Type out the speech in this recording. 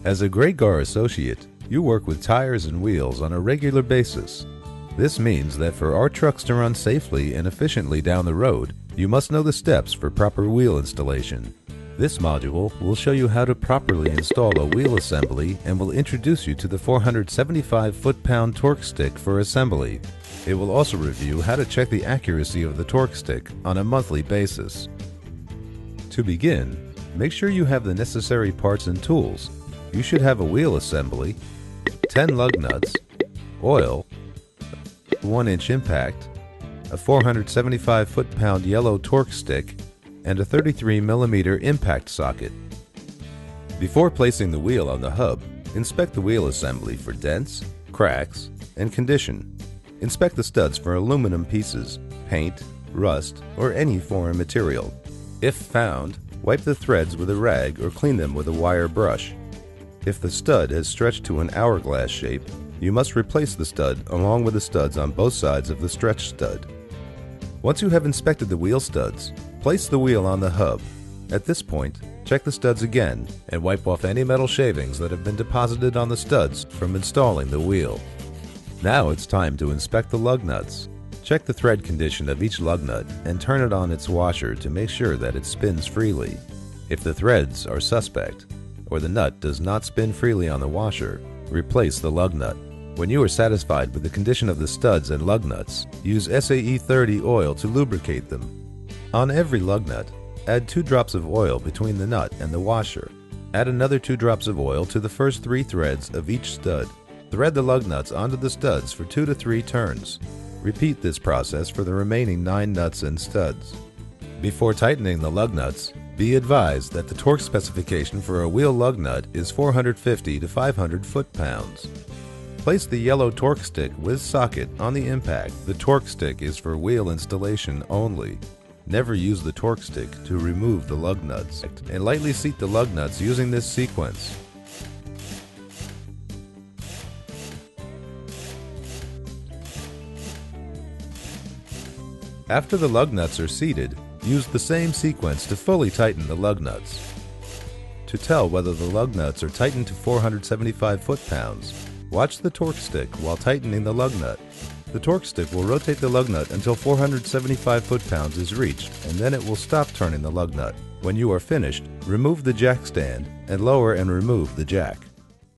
As a GreyGar associate, you work with tires and wheels on a regular basis. This means that for our trucks to run safely and efficiently down the road, you must know the steps for proper wheel installation. This module will show you how to properly install a wheel assembly and will introduce you to the 475 foot-pound torque stick for assembly. It will also review how to check the accuracy of the torque stick on a monthly basis. To begin, make sure you have the necessary parts and tools. You should have a wheel assembly, 10 lug nuts, oil, 1-inch impact, a 475 foot-pound yellow torque stick, and a 33mm impact socket. Before placing the wheel on the hub, inspect the wheel assembly for dents, cracks, and condition. Inspect the studs for aluminum pieces, paint, rust, or any foreign material. If found, wipe the threads with a rag or clean them with a wire brush. If the stud has stretched to an hourglass shape, you must replace the stud along with the studs on both sides of the stretched stud. Once you have inspected the wheel studs, place the wheel on the hub. At this point, check the studs again and wipe off any metal shavings that have been deposited on the studs from installing the wheel. Now it's time to inspect the lug nuts. Check the thread condition of each lug nut and turn it on its washer to make sure that it spins freely. If the threads are suspect, or the nut does not spin freely on the washer, replace the lug nut. When you are satisfied with the condition of the studs and lug nuts, use SAE 30 oil to lubricate them. On every lug nut, add 2 drops of oil between the nut and the washer. Add another 2 drops of oil to the first 3 threads of each stud. Thread the lug nuts onto the studs for 2 to 3 turns. Repeat this process for the remaining 9 nuts and studs. Before tightening the lug nuts, be advised that the torque specification for a wheel lug nut is 450 to 500 foot-pounds. Place the yellow torque stick with socket on the impact. The torque stick is for wheel installation only. Never use the torque stick to remove the lug nuts, and lightly seat the lug nuts using this sequence. After the lug nuts are seated, use the same sequence to fully tighten the lug nuts. To tell whether the lug nuts are tightened to 475 foot-pounds, watch the torque stick while tightening the lug nut. The torque stick will rotate the lug nut until 475 foot-pounds is reached, and then it will stop turning the lug nut. When you are finished, remove the jack stand and lower and remove the jack.